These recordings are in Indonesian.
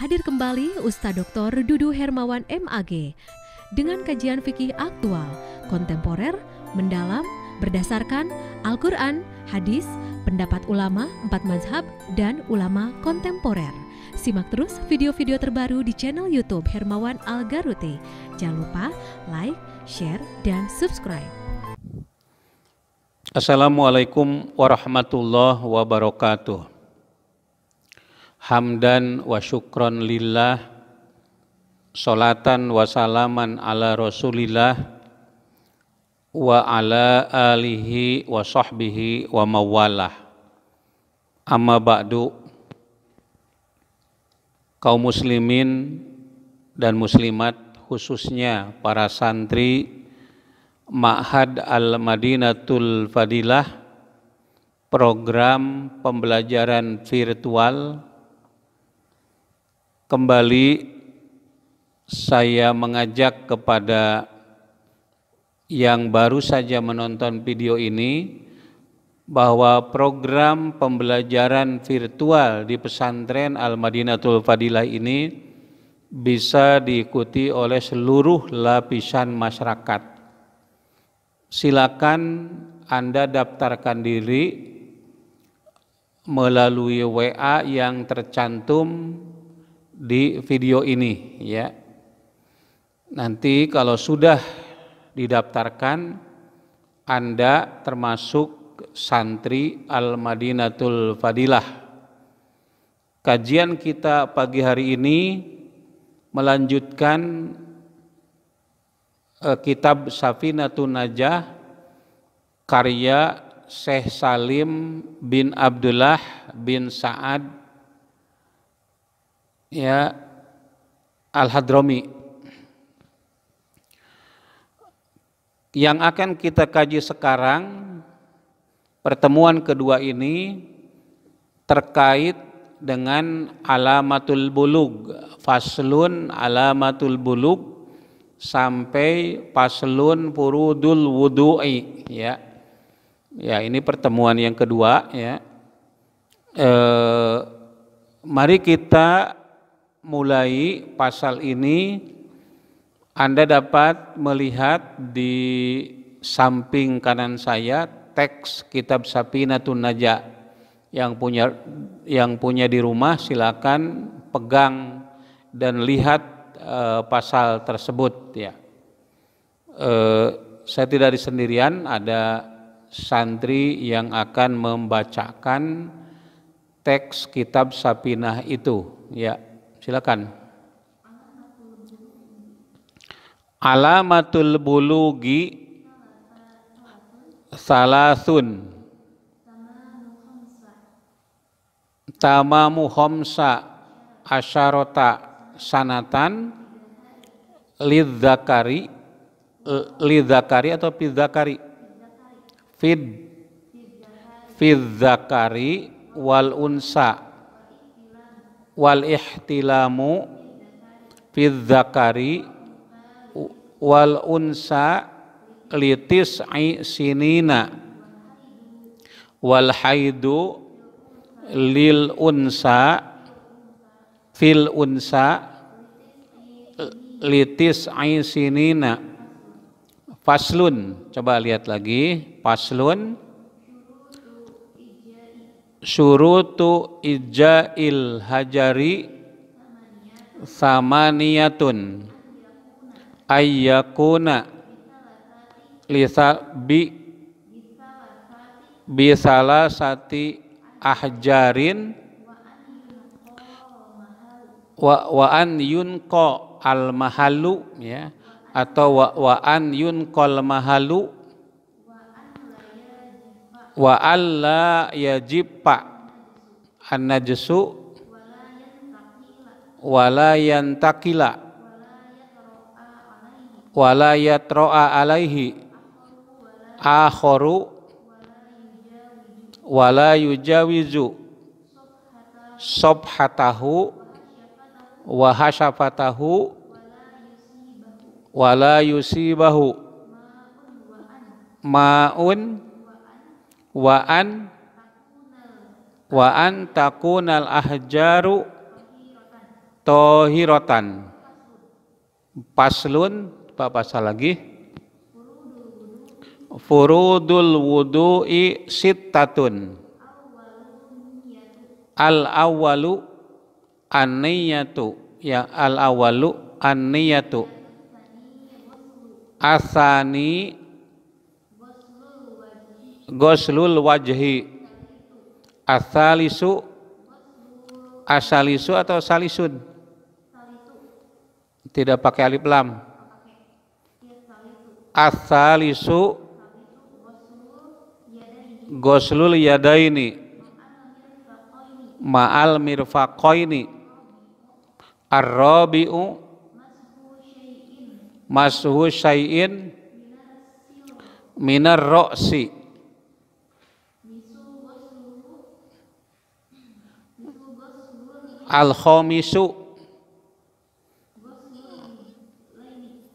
Hadir kembali Ustadz Dr. Dudu Hermawan MAG dengan kajian fikih aktual, kontemporer, mendalam, berdasarkan Al-Quran, hadis, pendapat ulama, 4 mazhab, dan ulama kontemporer. Simak terus video-video terbaru di channel YouTube Hermawan Al-Garuti. Jangan lupa like, share, dan subscribe. Assalamualaikum warahmatullahi wabarakatuh. Hamdan wa syukron lillah, salatan wa salaman ala rasulillah, wa ala alihi wa sahbihi wa mawalah. Amma ba'du, kaum muslimin dan muslimat, khususnya para santri Ma'had Al-Madinatul Fadilah, program pembelajaran virtual. Kembali saya mengajak kepada yang baru saja menonton video ini bahwa program pembelajaran virtual di pesantren Al-Madinatul Fadilah ini bisa diikuti oleh seluruh lapisan masyarakat. Silakan Anda daftarkan diri melalui WA yang tercantum di video ini ya. Nanti kalau sudah didaftarkan, Anda termasuk santri Al-Madinatul Fadilah. Kajian kita pagi hari ini melanjutkan kitab Safinatun Najah karya Syekh Salim bin Abdullah bin Sa'ad ya Al-Hadrami. Yang akan kita kaji sekarang, pertemuan kedua ini terkait dengan alamatul bulug, faslun alamatul bulug sampai faslun furudul wudu'i ya. Ya, ini pertemuan yang kedua ya. Mari kita mulai pasal ini. Anda dapat melihat di samping kanan saya teks kitab Safinatun Najah. Yang punya di rumah silakan pegang dan lihat pasal tersebut ya. Saya tidak sendirian, ada santri yang akan membacakan teks kitab Safinah itu ya. Silakan. Alamatul bulugi salasun tamamu khamsa asyarota sanatan lidzakari atau fidzakari fidzakari wal unsa wal ihtilamu fidzakari wal unsa litis'i sinina wal haidu lil unsa fil unsa litis'i sinina. Faslun, coba lihat lagi, faslun syurutu ija'il hajari samaniyatun ayyakuna bisalasati ahjarin wa an yunqa al mahalu ya, atau wa an yunqal mahalu wa alla yajibpa an najsu wala yantakila wala yatro'a alaihi akharu wala yujawizu sobhatahu wa hasyafatahu wala yusibahu ma'un wa an takunal ahjaru tohirotan. Paslun, apa pasal lagi? Furudul wudu'i sittatun. Al awwalu an-niyatu, ya al awwalu an-niyatu. Asani ghuslul wajhi. Asalisu asalisu atau salisun? Tidak pakai alif lam. Asalisu ghuslul yadaini ma'al mirfaqaini. Ar-rabi'u mashu syai'in minar ra'si. Al-khamisu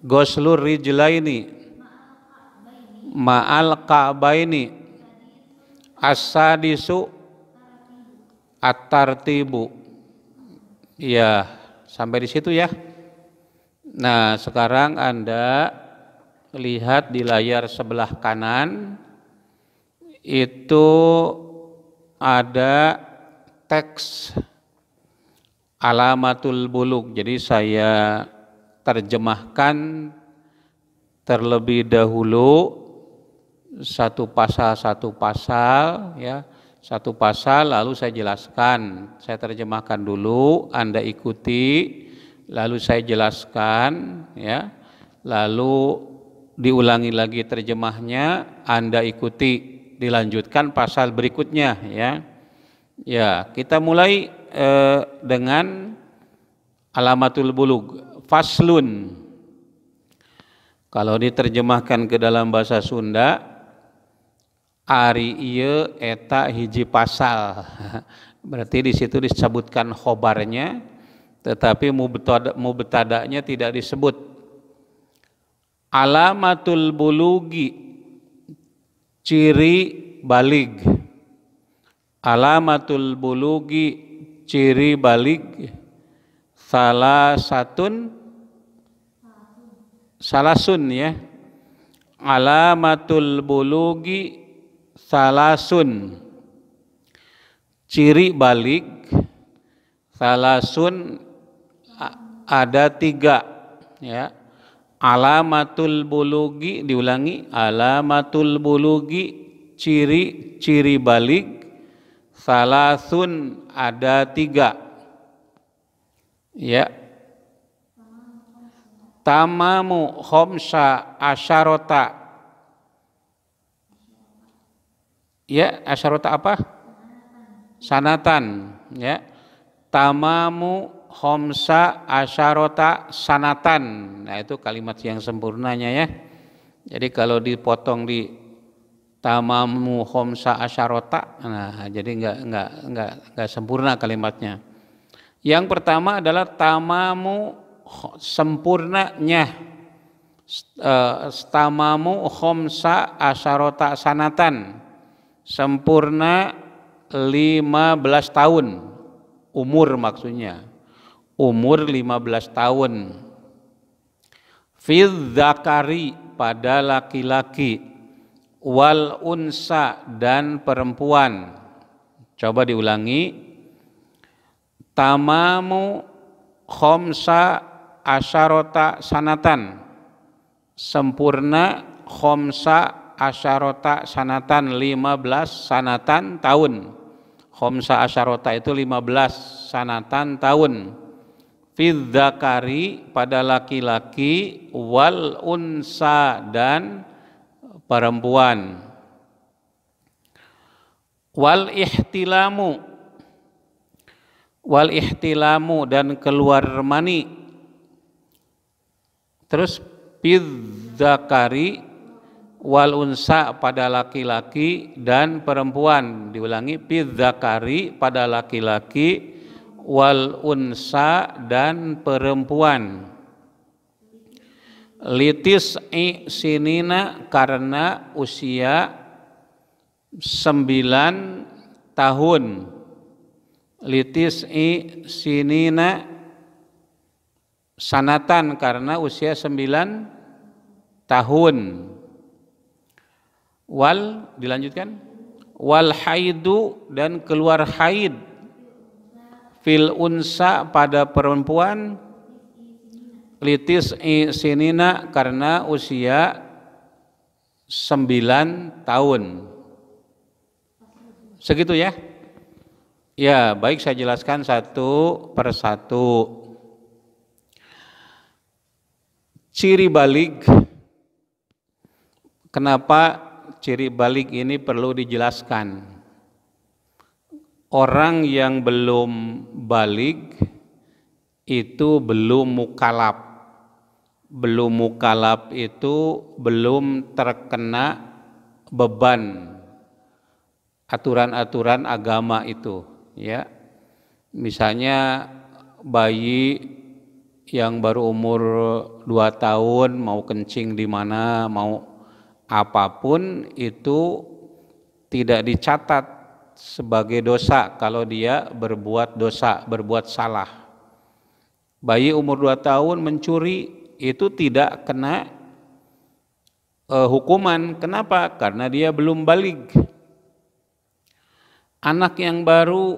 ghuslur rijlaini ma'al ka'baini. As-sadisu at-tartibu. Ya, sampai di situ ya. Nah, sekarang Anda lihat di layar sebelah kanan itu ada teks alamatul bulug. Jadi saya terjemahkan terlebih dahulu satu pasal ya. Satu pasal lalu saya jelaskan, saya terjemahkan dulu, Anda ikuti, lalu saya jelaskan, ya, lalu diulangi lagi terjemahnya, Anda ikuti, dilanjutkan pasal berikutnya, ya. Ya, kita mulai dengan alamatul bulug, faslun. Kalau diterjemahkan ke dalam bahasa Sunda, ari ieu eta hiji pasal. Berarti di situ disebutkan khobarnya, tetapi mubtada'nya tidak disebut. Alamatul bulugi, ciri balig. Alamatul bulugi, ciri balig. Salasun ya. Alamatul bulugi salasun, ciri balik salasun ada 3 ya. Alamatul bulugi, diulangi, alamatul bulugi, ciri balik salasun ada 3 ya. Tamamu khamsa asyarota. Ya, asyarota apa? Sanatan, ya. Tamamu khamsa asyarota sanatan. Nah, itu kalimat yang sempurnanya ya. Jadi kalau dipotong di tamamu khamsa asyarota, nah jadi enggak sempurna kalimatnya. Yang pertama adalah tamamu sempurnanya. Tamamu khamsa asyarota sanatan. Sempurna 15 tahun, umur maksudnya, umur 15 tahun. Fil zakari, pada laki-laki, wal unsa, dan perempuan. Coba diulangi. Tamamu khamsa asyarota sanatan, sempurna khamsa asyarota sanatan, 15 sanatan tahun. Khamsa asyarota itu 15 sanatan tahun. Fil zakari, pada laki-laki, wal unsa, dan perempuan. Wal ihtilamu, dan keluar mani. Terus fil zakari wal unsa, pada laki-laki dan perempuan. Diulangi, fil zakari, pada laki-laki, wal unsa, dan perempuan. Litis'i sinina, karena usia 9 tahun. Litis'i sinina, sanatan karena usia 9 tahun. Wal dilanjutkan, wal haidu dan keluar haid fil unsa pada perempuan litis sinina karena usia 9 tahun. Segitu ya. Ya, baik, saya jelaskan satu persatu. Ciri balig. Kenapa ciri balig ini perlu dijelaskan? Orang yang belum balig itu belum mukallaf. Belum mukallaf itu belum terkena beban aturan-aturan agama itu, ya. Misalnya bayi yang baru umur 2 tahun mau kencing di mana, mau apapun itu tidak dicatat sebagai dosa kalau dia berbuat dosa, berbuat salah. Bayi umur 2 tahun mencuri itu tidak kena hukuman. Kenapa? Karena dia belum balig. Anak yang baru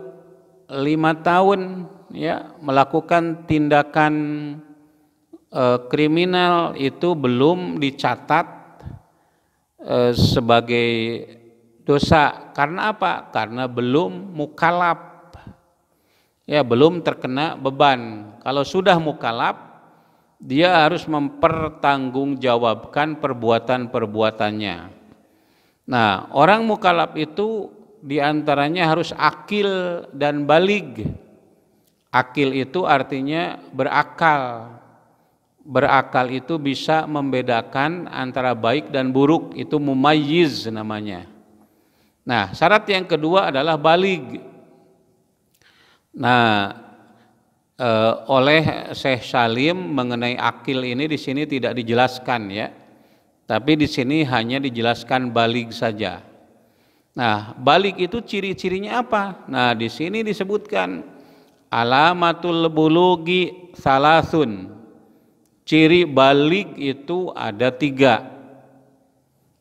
5 tahun ya melakukan tindakan kriminal itu belum dicatat sebagai dosa. Karena apa? Karena belum mukallaf, ya, belum terkena beban. Kalau sudah mukallaf, dia harus mempertanggungjawabkan perbuatan-perbuatannya. Nah, orang mukallaf itu diantaranya harus akil dan balig. Akil itu artinya berakal. Berakal itu bisa membedakan antara baik dan buruk, itu mumayyiz namanya. Nah, syarat yang kedua adalah balig. Nah, oleh Syekh Salim mengenai akil ini di sini tidak dijelaskan, ya. Tapi di sini hanya dijelaskan balig saja. Nah, balig itu ciri-cirinya apa? Nah, di sini disebutkan alamatul bulugi salasun. Ciri balig itu ada 3.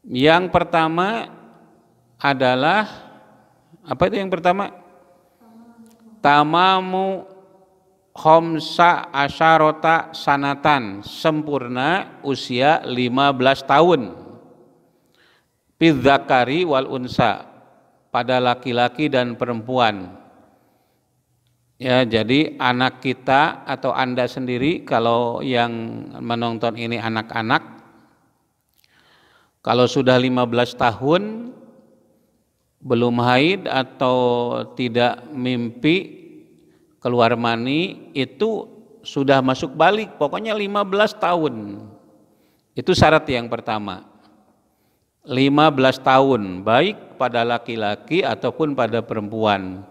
Yang pertama adalah apa itu yang pertama? Tamamu khamsa asyarota sanatan, sempurna usia 15 tahun. Fidzakari wal unsa, pada laki-laki dan perempuan. Ya, jadi anak kita atau Anda sendiri kalau yang menonton ini anak-anak, kalau sudah 15 tahun belum haid atau tidak mimpi keluar mani, itu sudah masuk balig, pokoknya 15 tahun. Itu syarat yang pertama. 15 tahun, baik pada laki-laki ataupun pada perempuan.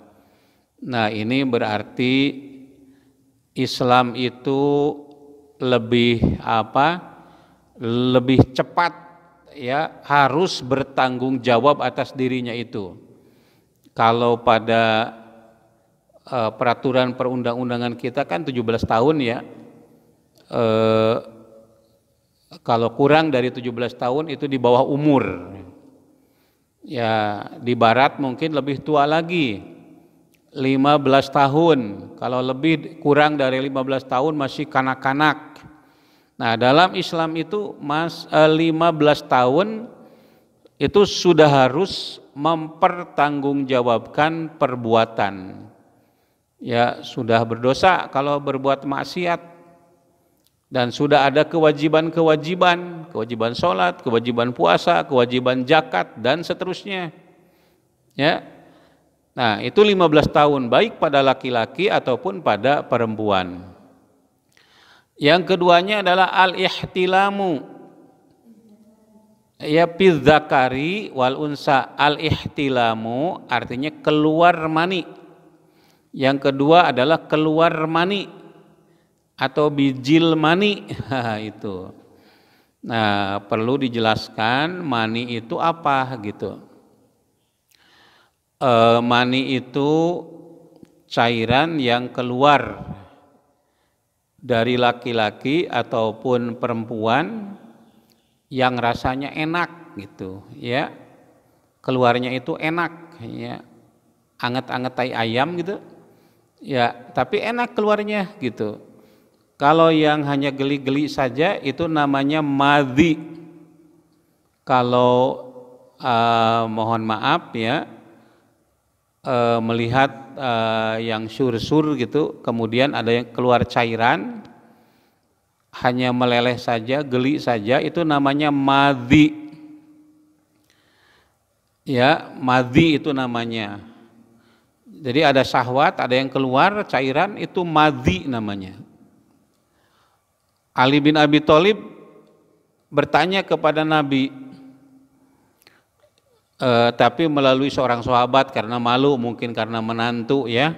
Nah, ini berarti Islam itu lebih lebih cepat, ya, harus bertanggung jawab atas dirinya itu. Kalau pada peraturan perundang-undangan kita kan 17 tahun, ya. Kalau kurang dari 17 tahun itu di bawah umur. Ya, di barat mungkin lebih tua lagi. 15 tahun, kalau lebih kurang dari 15 tahun masih kanak-kanak. Nah, dalam Islam itu 15 tahun itu sudah harus mempertanggungjawabkan perbuatan. Ya, sudah berdosa kalau berbuat maksiat, dan sudah ada kewajiban-kewajiban, kewajiban sholat, kewajiban puasa, kewajiban zakat, dan seterusnya. Ya. Nah, itu 15 tahun, baik pada laki-laki ataupun pada perempuan. Yang keduanya adalah al-ihtilamu. Ya, fidzakari wal unsa. Al-ihtilamu artinya keluar mani. Yang kedua adalah keluar mani atau bijil mani. Itu. Nah, perlu dijelaskan mani itu apa gitu. Mani itu cairan yang keluar dari laki-laki ataupun perempuan yang rasanya enak gitu ya, keluarnya itu enak ya, anget-anget tai ayam gitu ya, tapi enak keluarnya gitu. Kalau yang hanya geli-geli saja itu namanya madhi. Kalau mohon maaf ya, melihat yang sur-sur gitu, kemudian ada yang keluar cairan, hanya meleleh saja, geli saja, itu namanya madhi. Ya, madhi itu namanya. Jadi ada syahwat, ada yang keluar cairan, itu madhi namanya. Ali bin Abi Thalib bertanya kepada Nabi, tapi melalui seorang sahabat karena malu, mungkin karena menantu ya.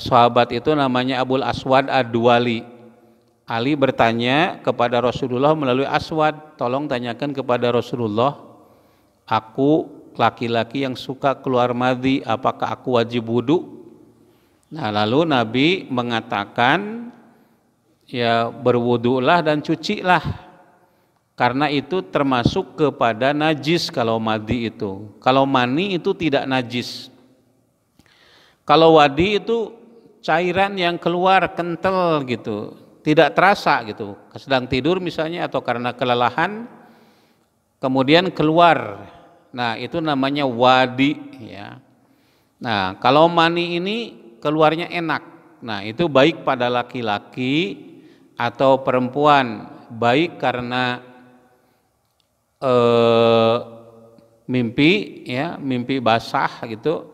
Sahabat itu namanya Abul Aswad Ad-Duwali. Ali bertanya kepada Rasulullah melalui Aswad, tolong tanyakan kepada Rasulullah, aku laki-laki yang suka keluar madhi, apakah aku wajib wudu? Nah, lalu Nabi mengatakan, ya berwudulah dan cucilah, karena itu termasuk kepada najis kalau madhi itu. Kalau mani itu tidak najis. Kalau wadi itu cairan yang keluar kental gitu, tidak terasa gitu. Sedang tidur misalnya atau karena kelelahan, kemudian keluar. Nah, itu namanya wadi ya. Nah, kalau mani ini keluarnya enak. Nah, itu baik pada laki-laki atau perempuan, baik karena mimpi ya, mimpi basah gitu,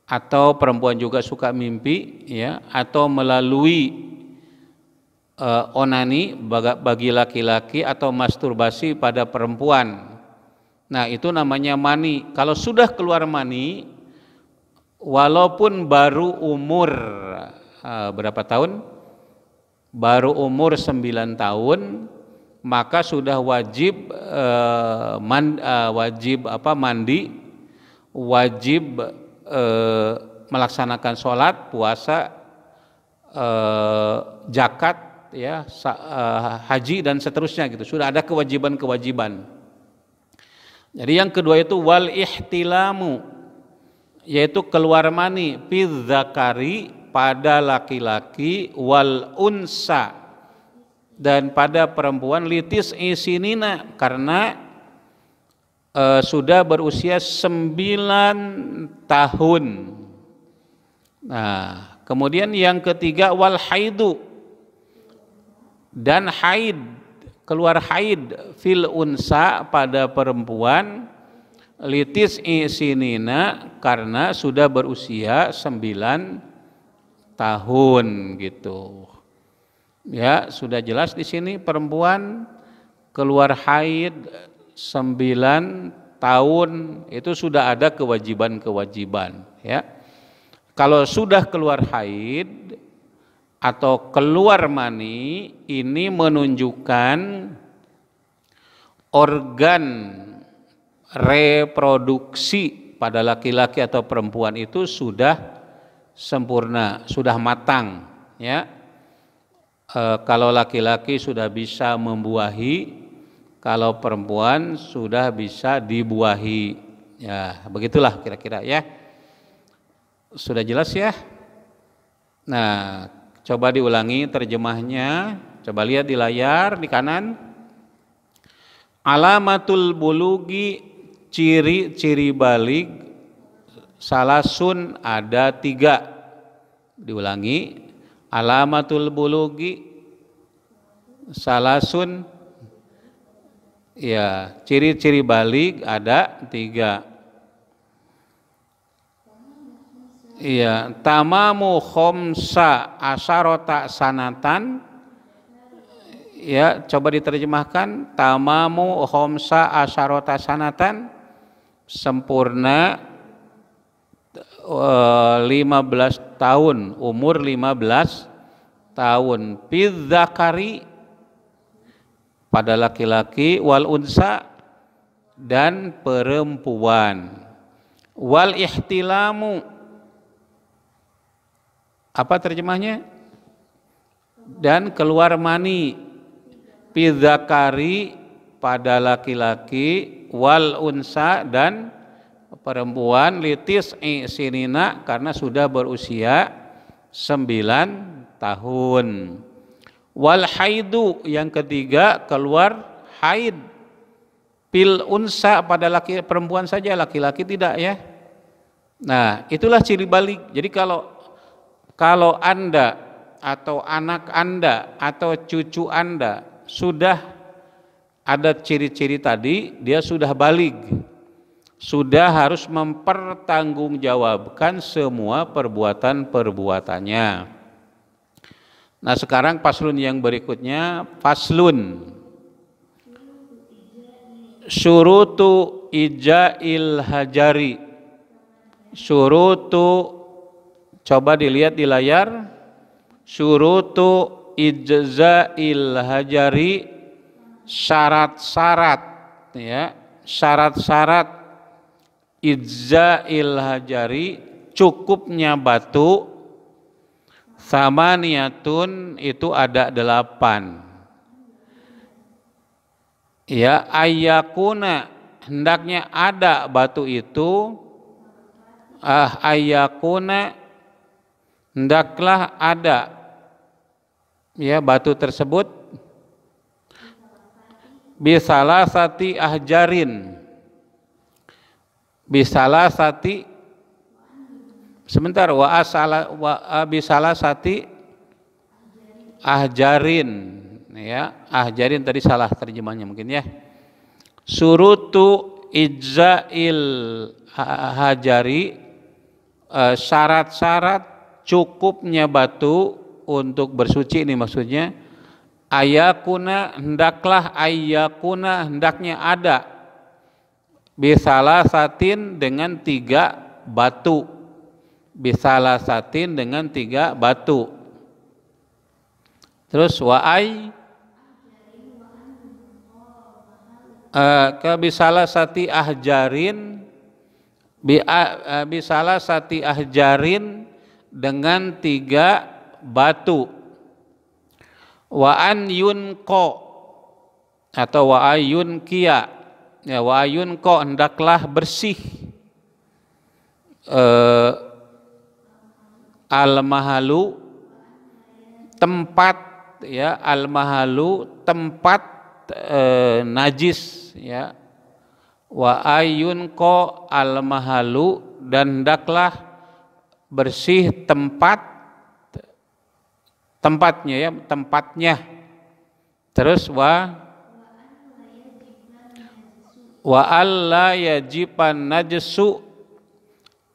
atau perempuan juga suka mimpi ya, atau melalui onani bagi laki-laki atau masturbasi pada perempuan. Nah, itu namanya mani. Kalau sudah keluar mani, walaupun baru umur berapa tahun? Baru umur 9 tahun, maka sudah wajib mandi, wajib melaksanakan sholat, puasa, zakat ya, haji dan seterusnya gitu. Sudah ada kewajiban-kewajiban. Jadi yang kedua itu wal ihtilamu, yaitu keluar mani, fidzakari pada laki-laki, wal unsa dan pada perempuan, litis isinina karena sudah berusia 9 tahun. Nah, kemudian yang ketiga wal haidu, dan haid, keluar haid, fil unsa pada perempuan, litis isinina karena sudah berusia 9 tahun gitu. Ya, sudah jelas di sini perempuan keluar haid 9 tahun itu sudah ada kewajiban-kewajiban ya. Kalau sudah keluar haid atau keluar mani, ini menunjukkan organ reproduksi pada laki-laki atau perempuan itu sudah sempurna, sudah matang ya. Kalau laki-laki sudah bisa membuahi, kalau perempuan sudah bisa dibuahi ya, begitulah kira-kira ya. Sudah jelas ya. Nah, coba diulangi terjemahnya, coba lihat di layar di kanan. Alamatul bulugi, ciri-ciri balig, salasun ada 3. Diulangi, alamatul bulugi salasun ya, ciri-ciri balig ada 3. Iya, tamamu khomsa asarota sanatan. Ya, coba diterjemahkan, tamamu khomsa asarota sanatan, sempurna 15 tahun, umur 15 tahun. Fidzakari pada laki-laki, wal unsa dan perempuan. Wal ihtilamu, apa terjemahnya? dan keluar mani pidzakari pada laki-laki wal unsa dan perempuan litis sinina karena sudah berusia 9 tahun. Wal haidu yang ketiga keluar haid pil unsa pada laki perempuan saja, laki-laki tidak ya. Nah, itulah ciri balik. Jadi kalau Anda atau anak Anda atau cucu Anda sudah ada ciri-ciri tadi, dia sudah balik. Sudah harus mempertanggungjawabkan semua perbuatan-perbuatannya. Nah, sekarang faslun yang berikutnya, faslun syurutu ijail hajari. Syurutu, coba dilihat di layar, syurutu ijzail hajari, syarat-syarat ya, syarat-syarat ijzail hajari, cukupnya batu, samaniyatun itu ada 8 ya, ayyakuna hendaknya ada batu itu, ayyakuna hendaklah ada ya batu tersebut, bisalasati ahjarin, bisalasati sebentar bisalasati ahjarin ya, ahjarin tadi salah terjemahnya mungkin ya. Surutu ijzail hajari, syarat-syarat cukupnya batu untuk bersuci, ini maksudnya ayakuna hendaklah, ayakuna hendaknya ada, bisalasatin dengan 3 batu, bisalasatin dengan 3 batu. Terus wa'ai bisalasati ahjarin, bisalasati ahjarin dengan 3 batu. Wa'an yunko atau wa'ayun kia ya, wa'ayun ko hendaklah bersih al-mahalu tempat ya, al-mahalu tempat najis ya, wa ayun ko al-mahalu dan hendaklah bersih tempatnya ya, tempatnya. Terus wa alla yajiban najsu,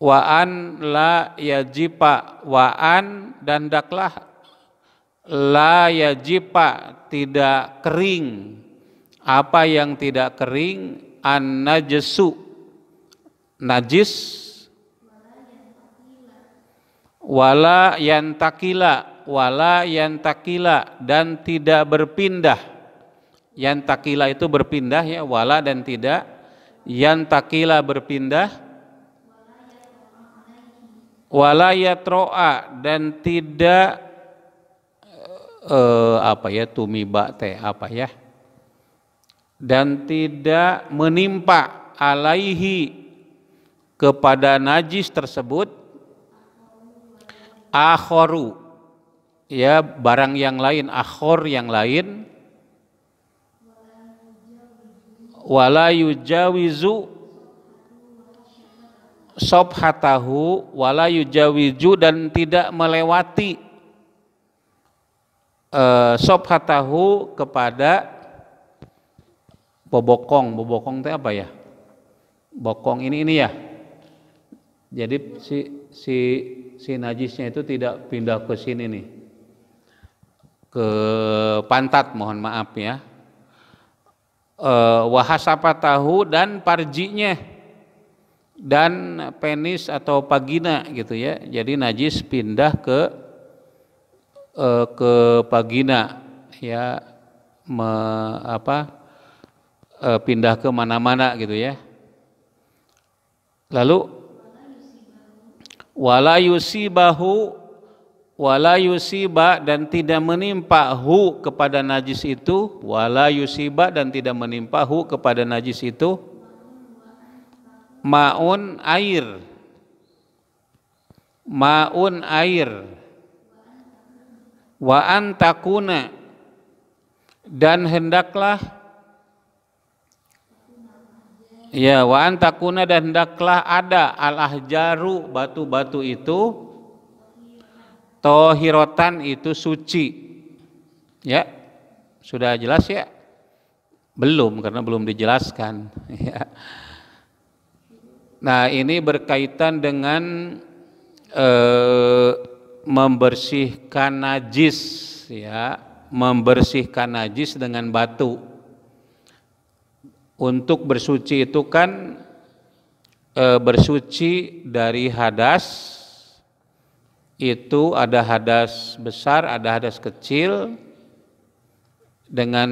wa an la yajiba, wa an dan hendaklah la yajiba tidak kering, apa yang tidak kering, an najsu najis, wala yantakila dan tidak berpindah. Yantakila itu berpindah ya, wala dan tidak, yantakila berpindah, wala yatro'a dan tidak apa ya, tumiba teh apa ya, dan tidak menimpa alaihi kepada najis tersebut, akhoru ya, barang yang lain, akhor yang lain, wala yujawizu sobhatahu, wala yujawizu dan tidak melewati sobhatahu kepada bobokong. Bobokong itu apa ya? Bokong ini ya. Jadi si najisnya itu tidak pindah ke sini nih, ke pantat, mohon maaf ya. Wahasapatahu dan parjinya dan penis atau vagina gitu ya. Jadi najis pindah ke vagina ya, pindah ke mana-mana gitu ya. Lalu wala yusibahu wala yusiba dan tidak menimpa hu kepada najis itu, wala yusiba dan tidak menimpa hu kepada najis itu maun air, maun air, wa antakuna dan hendaklah ya wa antakuna dan hendaklah ada al ahjaru batu-batu itu tohirotan itu suci. Ya, sudah jelas ya? Belum, karena belum dijelaskan. Ya. Nah, ini berkaitan dengan membersihkan najis, ya, membersihkan najis dengan batu. Untuk bersuci itu kan bersuci dari hadas. Itu ada hadas besar, ada hadas kecil. Dengan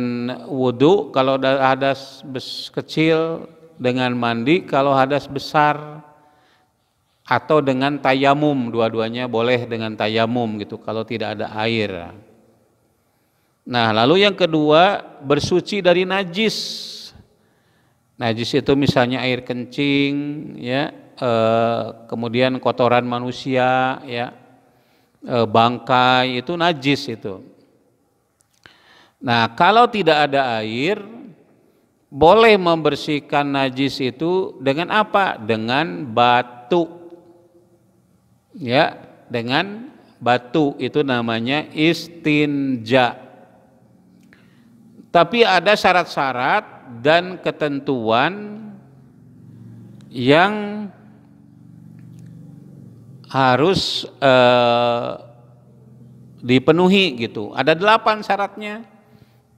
wudhu kalau ada hadas kecil, dengan mandi kalau hadas besar, atau dengan tayamum, dua-duanya boleh dengan tayamum gitu kalau tidak ada air. Nah, lalu yang kedua bersuci dari najis. Najis itu misalnya air kencing, ya, kemudian kotoran manusia, ya. Bangkai itu najis itu. Nah, kalau tidak ada air, boleh membersihkan najis itu dengan apa? Dengan batu. Ya, dengan batu itu namanya istinja. Tapi ada syarat-syarat dan ketentuan yang harus dipenuhi gitu. Ada 8 syaratnya.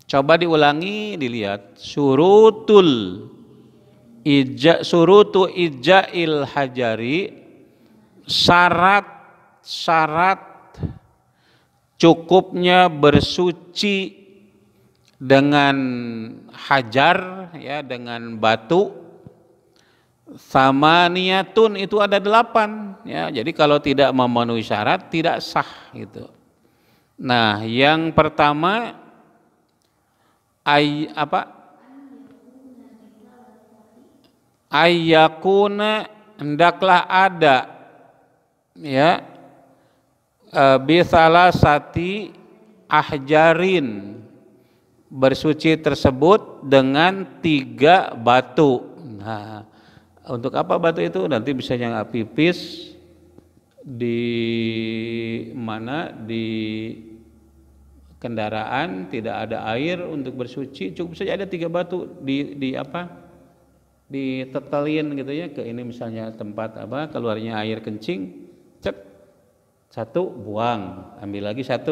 Coba diulangi, dilihat. Surutu ija'il hajari, syarat cukupnya bersuci dengan hajar, ya, dengan batu. Samaniyatun itu ada 8, ya. Jadi kalau tidak memenuhi syarat tidak sah gitu. Nah, yang pertama ayyakuna hendaklah ada, ya, bisalasati ahjarin, bersuci tersebut dengan 3 batu. Nah, untuk apa batu itu? Nanti bisa yang pipis di mana, di kendaraan tidak ada air untuk bersuci, cukup saja ada 3 batu ditetelin gitu ya, ke ini misalnya tempat keluarnya air kencing, cek, 1 buang, ambil lagi 1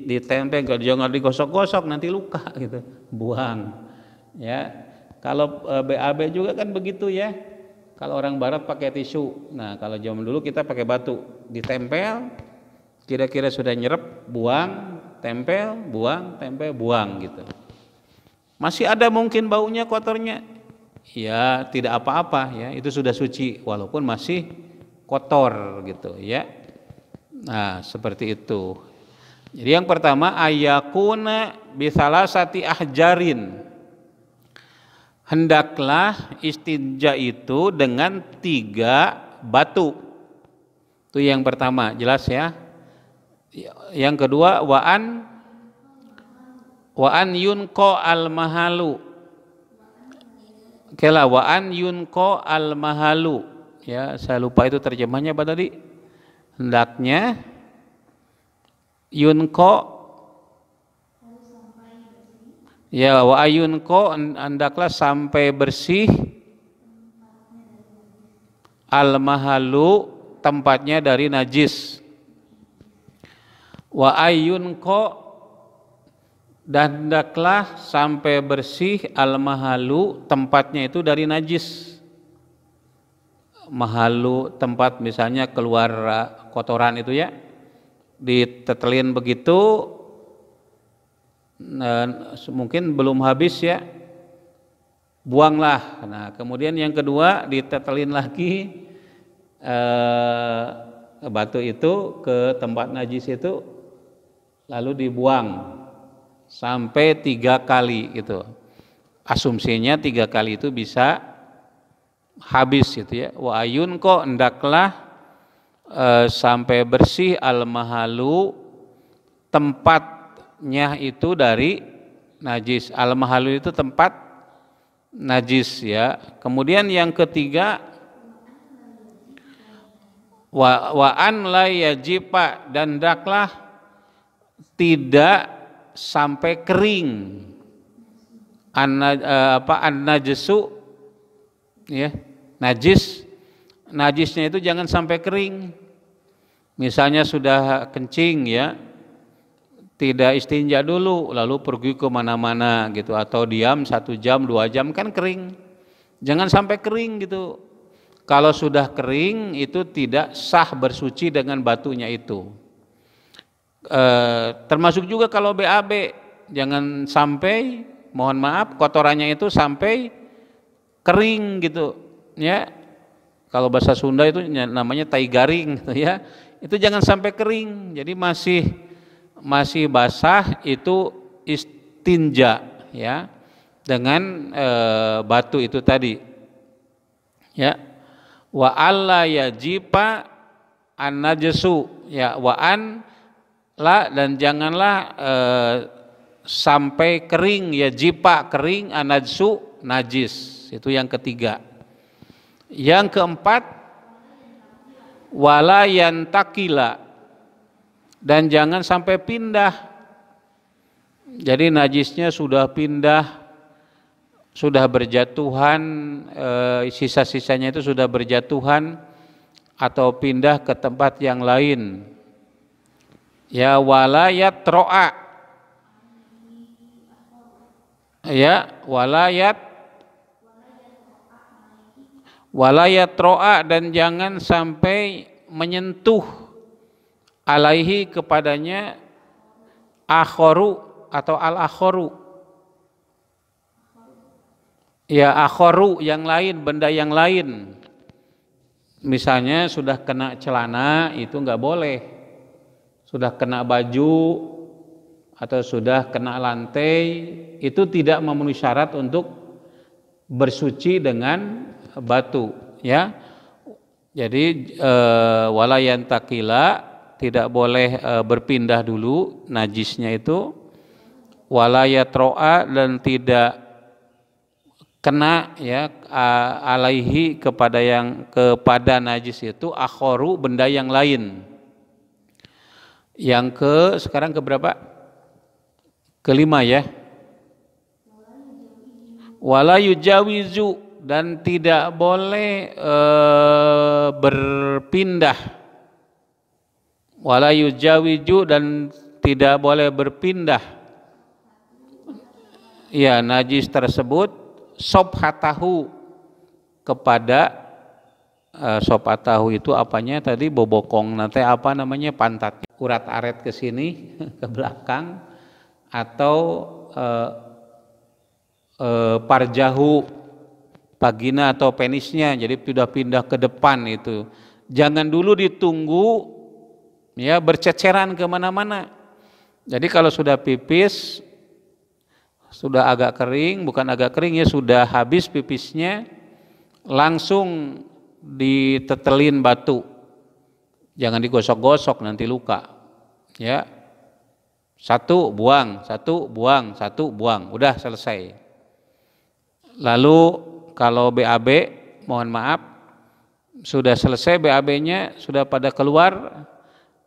ditempel, jangan digosok-gosok nanti luka gitu, buang, ya. Kalau BAB juga kan begitu ya. Kalau orang barat pakai tisu. Nah, kalau zaman dulu kita pakai batu, ditempel, kira-kira sudah nyerap, buang, tempel, buang gitu. Masih ada mungkin baunya, kotornya. Ya, tidak apa-apa ya, itu sudah suci walaupun masih kotor gitu ya. Nah, seperti itu. Jadi yang pertama ayyakuna bisalasati ahjarin. Hendaklah istinja itu dengan 3 batu. Itu yang pertama, jelas ya. Yang kedua wa'an yunko al mahalu. Kela wa'an yunko al mahalu. Ya, saya lupa itu terjemahnya apa tadi? Hendaknya yunko, ya, wa ayunko, hendaklah sampai bersih al mahalu, tempatnya dari najis. Wa ayunko, dan hendaklah sampai bersih al mahalu, tempatnya itu dari najis. Mahalu tempat misalnya keluar kotoran itu ya, ditetelin begitu. Mungkin belum habis ya, buanglah. Nah, kemudian yang kedua ditetelin lagi, batu itu ke tempat najis itu lalu dibuang sampai 3 kali gitu. Asumsinya 3 kali itu bisa habis gitu ya. Wa ayun kok hendaklah sampai bersih al-mahalu tempatnya itu dari najis. Al-mahalu itu tempat najis ya. Kemudian yang ketiga wa an la yajiba, dan hendaklah tidak sampai kering. An-najasu ya, najisnya itu jangan sampai kering. Misalnya sudah kencing ya, tidak istinja dulu lalu pergi ke mana-mana gitu, atau diam 1 jam 2 jam kan kering. Jangan sampai kering gitu. Kalau sudah kering itu tidak sah bersuci dengan batunya itu. Termasuk juga kalau BAB, jangan sampai, mohon maaf, kotorannya itu sampai kering gitu ya. Kalau bahasa Sunda itu namanya tai garing gitu ya. Itu jangan sampai kering. Jadi masih basah itu istinja ya dengan batu itu tadi. Ya. Wa alla yajiba an-najasu ya, wa an la, dan janganlah sampai kering ya, jipa kering, an-najsu najis. Itu yang ketiga. Yang keempat, wala yantakila, dan jangan sampai pindah. Jadi najisnya sudah pindah, sudah berjatuhan, sisa-sisanya itu sudah berjatuhan atau pindah ke tempat yang lain. Ya, wala yatro'a, ya, wala yatro'a, dan jangan sampai menyentuh alaihi kepadanya akhoru atau al-akhoru. Ya, akhoru yang lain, benda yang lain. Misalnya sudah kena celana itu nggak boleh, sudah kena baju atau sudah kena lantai itu tidak memenuhi syarat untuk bersuci dengan batu ya. Jadi wala yantakila, tidak boleh berpindah dulu najisnya itu. Wala yatro'a, dan tidak kena ya alaihi kepada najis itu akhoru, benda yang lain. Yang sekarang keberapa? Kelima ya. Wala yujawizu, dan tidak boleh berpindah. Wala yujawizu, dan tidak boleh berpindah. Ya, najis tersebut sobhatahu, kepada sobhatahu itu apanya tadi, bobokong nanti apa namanya, pantatnya, urat aret ke sini ke belakang, atau parjahu, vagina atau penisnya, jadi sudah pindah ke depan itu. Jangan dulu ditunggu ya berceceran kemana-mana. Jadi kalau sudah pipis, sudah agak kering, bukan agak kering ya, sudah habis pipisnya, langsung ditetelin batu. Jangan digosok-gosok, nanti luka. Ya. 1 buang, 1 buang, 1 buang, udah selesai. Lalu kalau BAB, mohon maaf, sudah selesai BAB-nya, sudah pada keluar.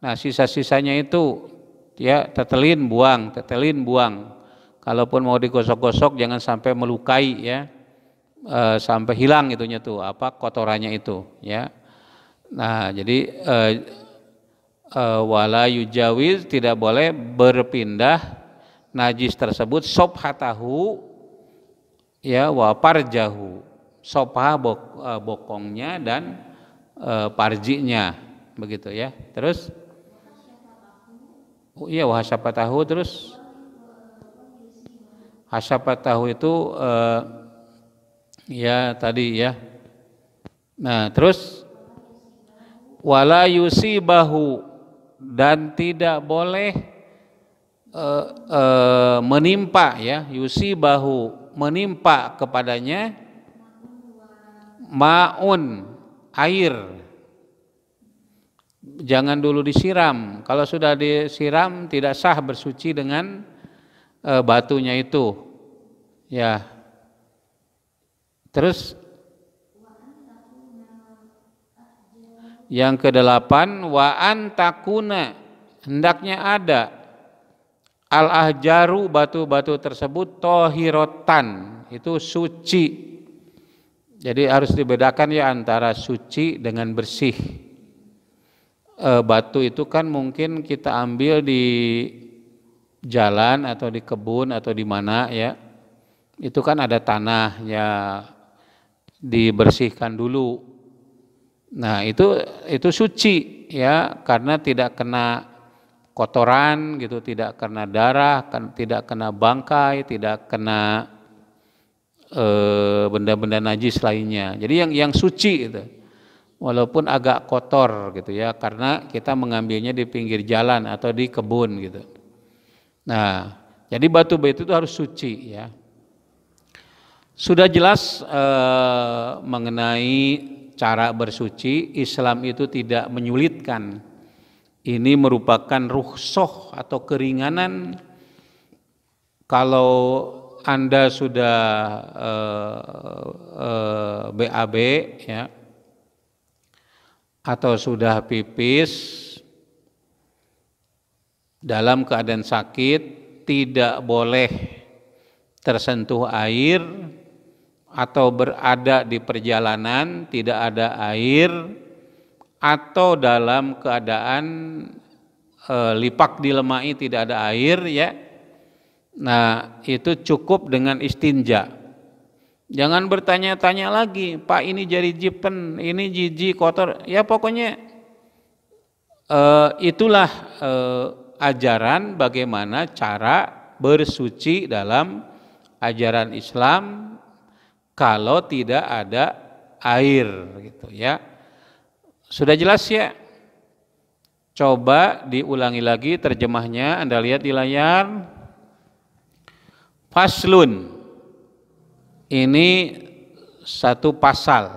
Nah, sisa-sisanya itu ya tetelin, buang, tetelin, buang. Kalaupun mau digosok-gosok jangan sampai melukai ya, sampai hilang itunya tuh kotorannya itu ya. Nah, jadi wala yujawiz, tidak boleh berpindah najis tersebut sobhatahu ya, wa parjahu, sobha bokongnya dan parjinya, begitu ya. Terus iya, wa hasyafatahu, terus hasyafatahu itu ya tadi ya. Nah, terus wala yusibahu, dan tidak boleh menimpa, ya, yusibahu, menimpa kepadanya, maun, air. Jangan dulu disiram. Kalau sudah disiram tidak sah bersuci dengan batunya itu, ya. Terus yang kedelapan, wa antakuna, hendaknya ada al-ahjaru, batu-batu tersebut, tohirotan, itu suci. Jadi harus dibedakan ya antara suci dengan bersih. Batu itu kan mungkin kita ambil di jalan atau di kebun atau di mana, ya. Itu kan ada tanah, ya, dibersihkan dulu. Nah, itu suci, ya, karena tidak kena kotoran gitu, tidak kena darah, tidak kena bangkai, tidak kena benda-benda najis lainnya. Jadi yang suci itu, walaupun agak kotor gitu, ya, karena kita mengambilnya di pinggir jalan atau di kebun gitu. Nah, jadi batu-batu itu harus suci, ya. Sudah jelas mengenai cara bersuci. Islam itu tidak menyulitkan. Ini merupakan rukhsah atau keringanan. Kalau Anda sudah BAB, ya, atau sudah pipis dalam keadaan sakit, tidak boleh tersentuh air, atau berada di perjalanan tidak ada air, atau dalam keadaan lipak dilemai tidak ada air, ya. Nah, itu cukup dengan istinja. Jangan bertanya-tanya lagi, Pak, ini jari jipen, ini jijik, kotor. Ya pokoknya itulah ajaran bagaimana cara bersuci dalam ajaran Islam kalau tidak ada air, gitu, ya. Sudah jelas, ya? Coba diulangi lagi terjemahnya, Anda lihat di layar. Faslun, ini satu pasal.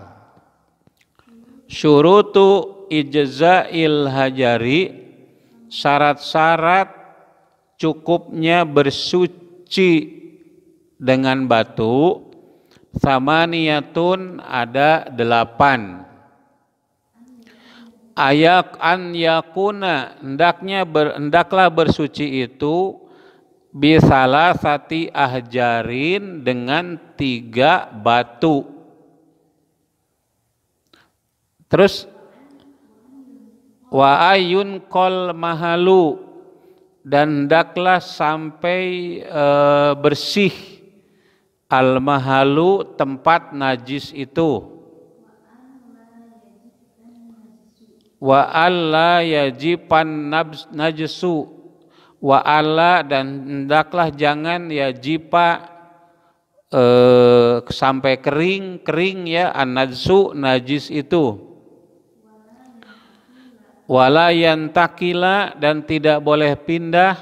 Syurutu ijza'il hajari, syarat-syarat cukupnya bersuci dengan batu. Samaniyatun, ada 8. Ayak an yakuna, hendaklah bersuci itu bisalah sati ahjarin, dengan 3 batu. Terus wa ayun kol mahalu, dan hendaklah sampai bersih al mahalu, tempat najis itu. Wa alla yajiban najsu, wa alla, dan hendaklah jangan yajiba sampai kering, ya, an-najsu, najis itu. Wala yantakila, dan tidak boleh pindah.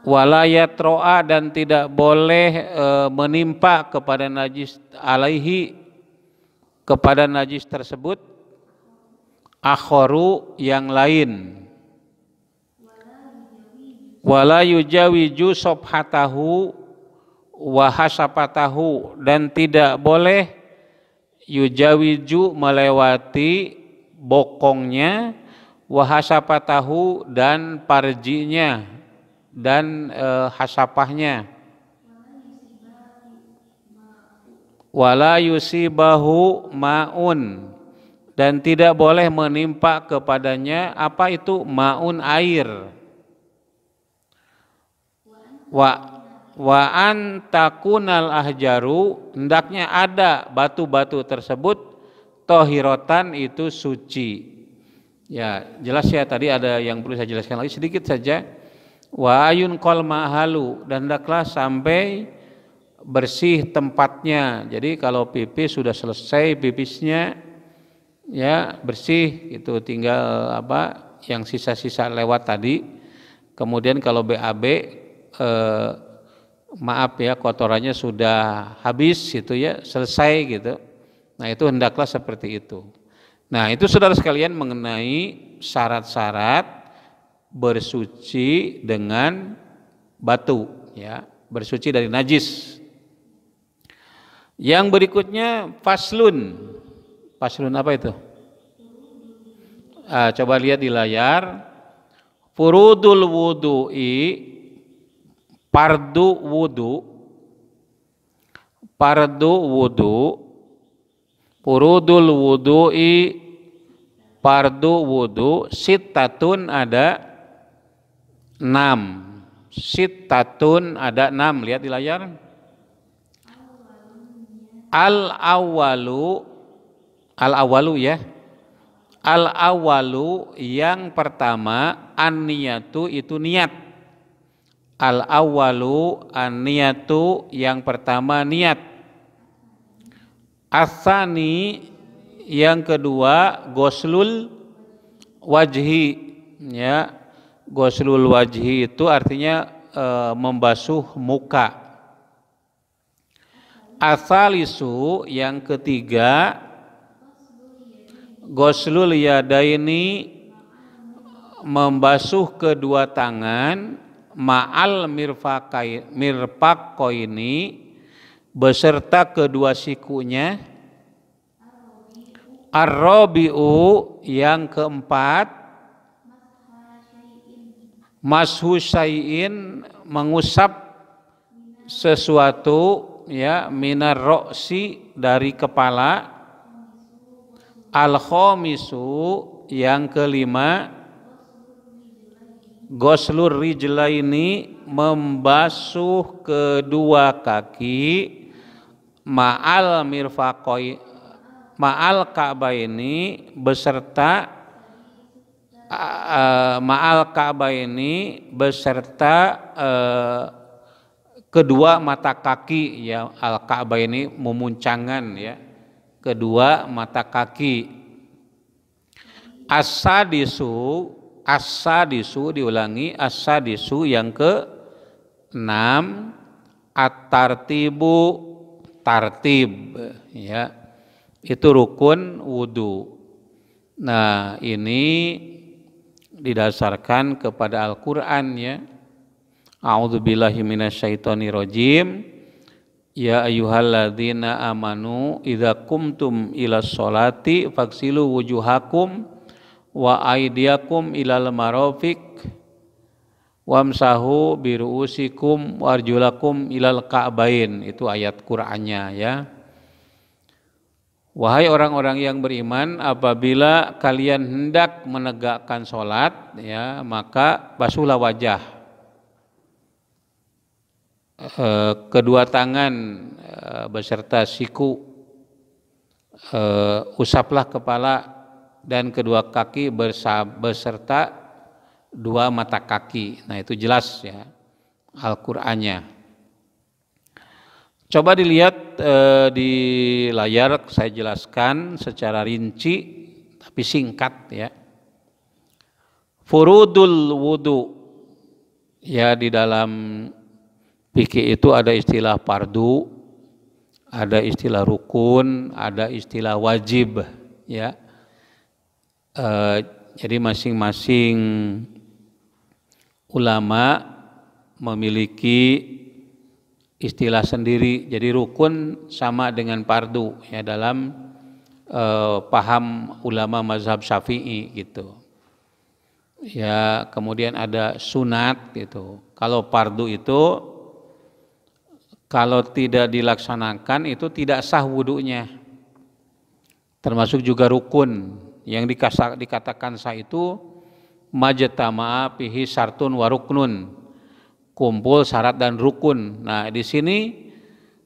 Wala yatro'a, dan tidak boleh menimpa kepada najis, alaihi, kepada najis tersebut, akhoru, yang lain. Wala yujawiju sobhatahu wa hasapatahu, dan tidak boleh yujawiju, melewati bokongnya, wa hasapatahu, dan parjinya, dan hasapahnya. Wala yusibahu ma'un, dan tidak boleh menimpa kepadanya, apa itu? Ma'un, air. Wa antakunal ahjaru, hendaknya ada batu-batu tersebut, tohirotan, itu suci. Ya, jelas ya, tadi ada yang perlu saya jelaskan lagi sedikit saja. Wa ayun kol mahalu, dan hendaklah sampai bersih tempatnya. Jadi kalau pipis sudah selesai pipisnya, ya bersih itu, tinggal apa yang sisa-sisa lewat tadi. Kemudian kalau BAB maaf ya, kotorannya sudah habis gitu ya, selesai gitu. Nah itu hendaklah seperti itu. Nah itu saudara sekalian mengenai syarat-syarat bersuci dengan batu ya, bersuci dari najis. Yang berikutnya faslun. Faslun apa itu? Coba lihat di layar. Furudul wudu'i, fardu wudu, fardu wudu, furudul wudu'i, fardu wudu, sittatun ada 6, sittatun ada 6, lihat di layar. Al-awalu ya. Al-awalu yang pertama, an-niyatu itu niat. Al-awalu an-niyatu yang pertama niat. As-tsani yang kedua ghuslul wajhi ya. Ghuslul wajhi itu artinya membasuh muka. As-salisu yang ketiga ghuslul yadaini, membasuh kedua tangan, ma'al mirfaqaini, beserta kedua sikunya. Ar-rabi'u yang keempat mashu syai'in, mengusap sesuatu ya, minar ro'si dari kepala. Al-khamisu yang kelima ghuslur rijlaini, membasuh kedua kaki, ma'al mirfaqoi, ma'al ka'baini, beserta ma'al ka'baini, beserta kedua mata kaki ya. Al-ka'baini memuncangan ya, kedua mata kaki. As-sadisu diulangi, as-sadisu yang ke-6 at-tartibu, tartib ya, itu rukun wudu. Nah ini didasarkan kepada Al-Quran ya. A'udzubillahi minasyaitonirrajim. Ya ayyuhalladzina amanu idza qumtum ilas sholati faghsilu wujuhakum wa aydiyakum ilal marafiq wamsahu biruusikum warjulakum ilal ka'bain. Itu ayat Qur'annya ya. Wahai orang-orang yang beriman, apabila kalian hendak menegakkan sholat ya, maka basuhlah wajah, kedua tangan beserta siku, usaplah kepala dan kedua kaki beserta dua mata kaki. Nah itu jelas ya Al-Qur'annya. Coba dilihat di layar, saya jelaskan secara rinci tapi singkat ya. Furudul wudu ya, di dalam fikih itu ada istilah fardu, ada istilah rukun, ada istilah wajib ya. Jadi masing-masing ulama memiliki istilah sendiri. Jadi rukun sama dengan fardu ya dalam paham ulama mazhab Syafi'i gitu. Ya, kemudian ada sunat gitu. Kalau fardu itu kalau tidak dilaksanakan itu tidak sah wudunya. Termasuk juga rukun. Yang dikatakan sah itu majtama'a fihi syartun wa ruknun. Kumpul syarat dan rukun. Nah, di sini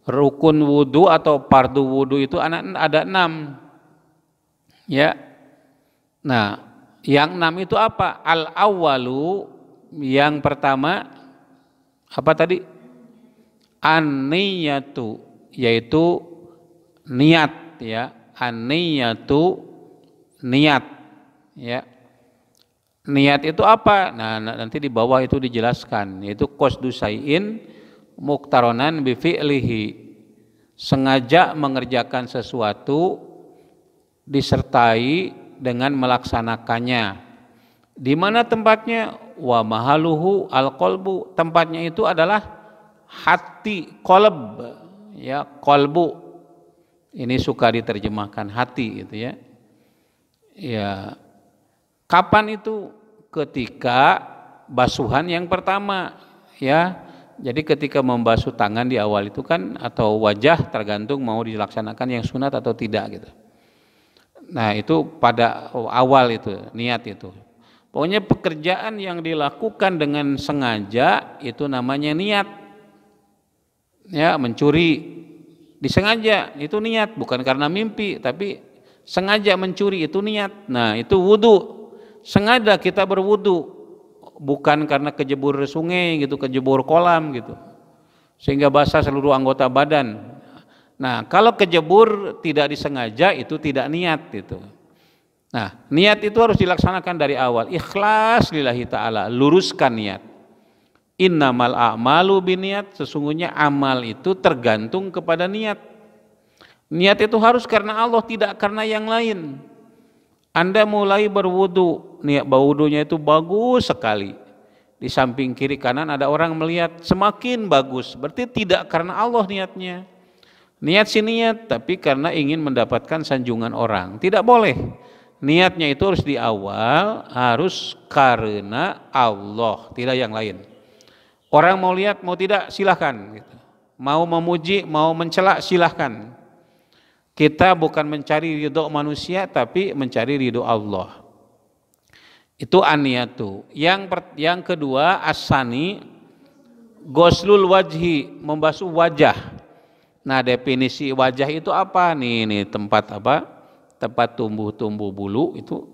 rukun wudu atau fardu wudu itu ada 6. Ya. Nah, yang 6 itu apa? Al-awwalu yang pertama apa tadi? An-niyatu, yaitu niat ya. An-niyatu niat, ya. Niat itu apa? Nah, nanti di bawah itu dijelaskan, yaitu qasdu syai'in muqtaronan bi fi'lihi, sengaja mengerjakan sesuatu disertai dengan melaksanakannya. Di mana tempatnya? Wa mahaluhu al-qalbu, tempatnya itu adalah hati, qalb, ya, qalbu. Ini suka diterjemahkan hati gitu ya. Ya. Kapan itu? Ketika basuhan yang pertama, ya. Jadi ketika membasuh tangan di awal itu kan, atau wajah, tergantung mau dilaksanakan yang sunat atau tidak gitu. Nah, itu pada awal itu, niat itu. Pokoknya pekerjaan yang dilakukan dengan sengaja itu namanya niat. Ya, mencuri disengaja itu niat, bukan karena mimpi, tapi sengaja mencuri itu niat. Nah, itu wudu. Sengaja kita berwudu, bukan karena kejebur sungai gitu, kejebur kolam gitu, sehingga basah seluruh anggota badan. Nah, kalau kejebur tidak disengaja itu tidak niat itu. Nah, niat itu harus dilaksanakan dari awal. Ikhlas lillahi ta'ala, luruskan niat. Innamal a'malu biniat, sesungguhnya amal itu tergantung kepada niat. Niat itu harus karena Allah, tidak karena yang lain. Anda mulai berwudu, niat berwudunya itu bagus sekali. Di samping kiri kanan ada orang melihat, semakin bagus. Berarti tidak karena Allah niatnya. Niat sih niat, tapi karena ingin mendapatkan sanjungan orang. Tidak boleh. Niatnya itu harus di awal, harus karena Allah, tidak yang lain. Orang mau lihat, mau tidak, silahkan. Mau memuji, mau mencela, silahkan. Kita bukan mencari ridho manusia, tapi mencari ridho Allah. Itu an-niyatu. Yang kedua, as-sani, ghuslul wajhi, membasuh wajah. Nah, definisi wajah itu apa? Nih tempat apa? Tempat tumbuh bulu itu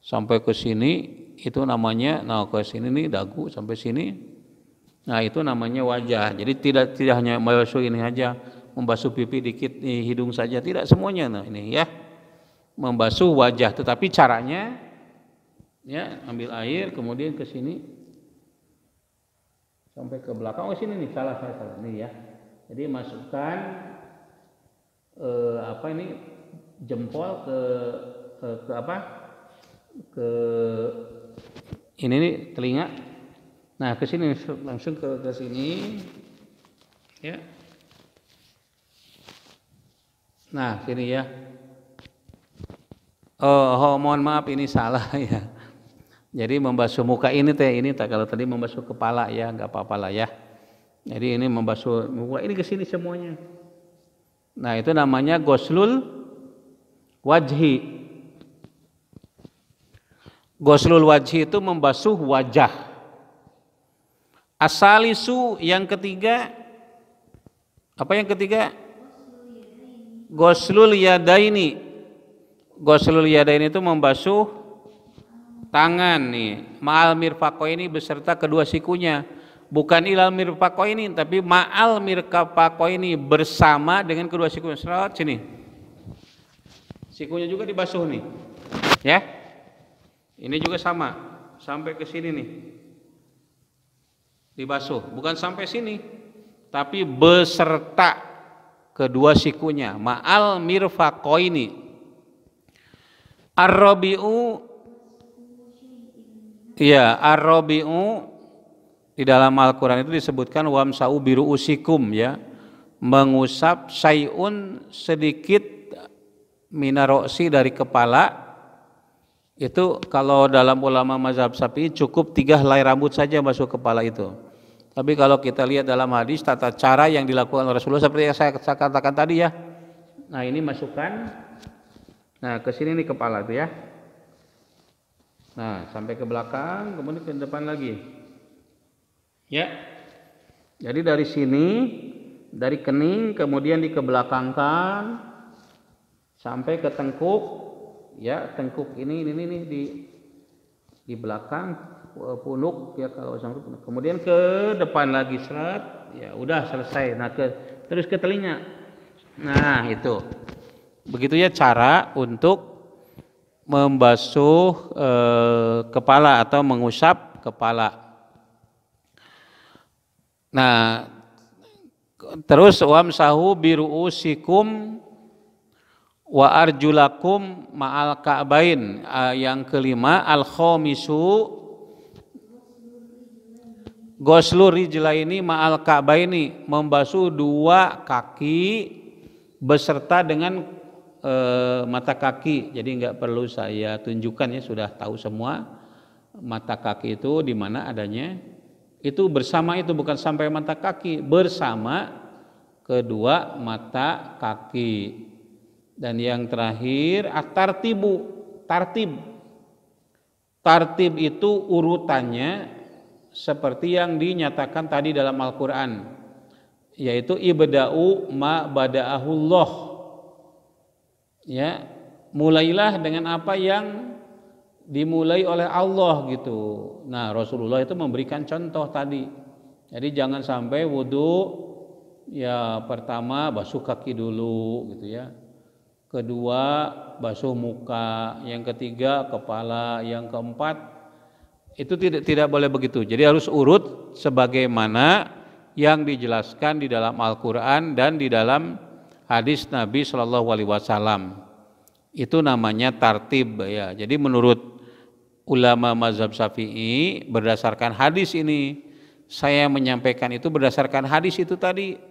sampai ke sini itu namanya, nah ke sini nih dagu sampai sini. Nah, itu namanya wajah. Jadi tidak hanya membasuh ini aja, membasuh pipi dikit, nih, hidung saja, tidak semuanya. Nah, ini ya. Membasuh wajah, tetapi caranya ya, ambil air kemudian ke sini sampai ke belakang. Oh, sini nih, salah nih ya. Jadi masukkan jempol ke apa? Ke ini nih telinga. Nah, ke sini langsung ke sini. Ya. Nah, sini ya. Oh, mohon maaf ini salah ya. Jadi membasuh muka ini kalau tadi membasuh kepala ya, enggak apa-apa lah ya. Jadi ini membasuh muka ini ke sini semuanya. Nah, itu namanya ghuslul wajhi. Ghuslul wajhi itu membasuh wajah. Asalisu yang ketiga, apa yang ketiga? Ghuslul yadaini. Ghuslul yadaini itu membasuh tangan nih, ma'al mirfaqaini beserta kedua sikunya. Bukan ilal mirfaqaini, tapi ma'al mirfaqaini bersama dengan kedua sikunya. Serat sini. Sikunya juga dibasuh nih. Ya. Ini juga sama, sampai ke sini nih. Dibasuh, bukan sampai sini, tapi beserta kedua sikunya, ma'al mirfaqaini. Ar-rabi'u, ya, ar-rabi'u di dalam Al-Quran itu disebutkan wamsa'u biru'usikum, ya, mengusap syai'un sedikit minaroksi dari kepala. Itu kalau dalam ulama mazhab Syafi'i cukup 3 helai rambut saja masuk kepala itu. Tapi kalau kita lihat dalam hadis tata cara yang dilakukan oleh Rasulullah seperti yang saya katakan tadi ya. Nah, ini masukkan, nah ke sini nih kepala itu ya. Nah, sampai ke belakang, kemudian ke depan lagi. Ya. Jadi dari sini, dari kening kemudian dikebelakangkan sampai ke tengkuk. Ya, tengkuk ini di belakang punuk ya, kalau sampai punuk. Kemudian ke depan lagi seret. Ya, udah selesai. Nah, terus ke telinga. Nah, itu. Begitu ya cara untuk membasuh kepala atau mengusap kepala. Nah, terus wamsahu biruusikum wa arjulakum ma'al ka'bain. Yang kelima al-khamisu ghuslu rijlaini ma'al ka'baini, membasuh dua kaki beserta dengan mata kaki. Jadi enggak perlu saya tunjukkan ya, sudah tahu semua mata kaki itu di mana adanya. Itu bersama, itu bukan sampai mata kaki, bersama kedua mata kaki. Dan yang terakhir at-tartibu, tartib. Tartib itu urutannya seperti yang dinyatakan tadi dalam Al-Qur'an, yaitu ibda'u ma bada'ahullah. Ya, mulailah dengan apa yang dimulai oleh Allah gitu. Nah, Rasulullah itu memberikan contoh tadi. Jadi jangan sampai wudu ya pertama basuh kaki dulu gitu ya. Kedua basuh muka, yang ketiga kepala, yang keempat itu tidak boleh begitu. Jadi harus urut sebagaimana yang dijelaskan di dalam Al-Qur'an dan di dalam hadis Nabi Shallallahu alaihi wasallam. Itu namanya tartib ya. Jadi menurut ulama mazhab Syafi'i berdasarkan hadis ini, saya menyampaikan itu berdasarkan hadis itu tadi.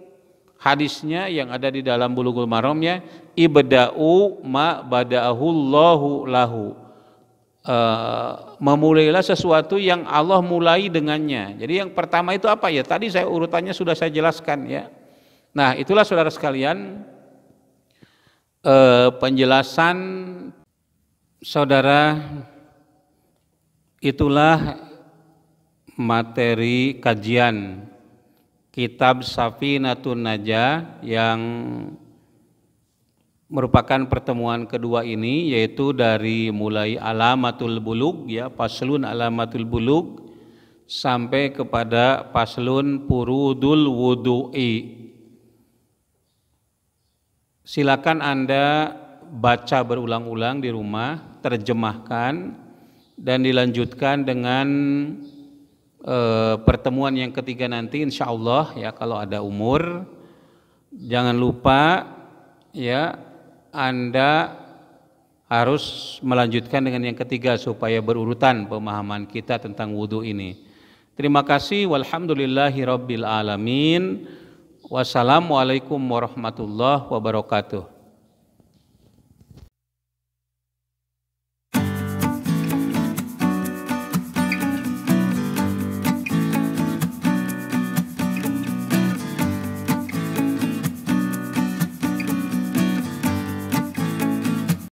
Hadisnya yang ada di dalam Bulughul Maramnya, ibda'u ma bada'ahullahu lahu. Memulailah sesuatu yang Allah mulai dengannya. Jadi yang pertama itu apa ya? Tadi saya urutannya sudah saya jelaskan ya. Nah, itulah saudara sekalian penjelasan saudara. Itulah materi kajian kitab Safinatun Najah yang merupakan pertemuan kedua ini, yaitu dari mulai alamatul bulug ya, paslun alamatul bulug sampai kepada paslun purudul wudu'i. Silakan Anda baca berulang-ulang di rumah, terjemahkan dan dilanjutkan dengan pertemuan yang ketiga nanti insya Allah ya, kalau ada umur. Jangan lupa ya, Anda harus melanjutkan dengan yang ketiga supaya berurutan pemahaman kita tentang wudhu ini. Terima kasih. Walhamdulillahi rabbil alamin. Wassalamualaikum warahmatullahi wabarakatuh.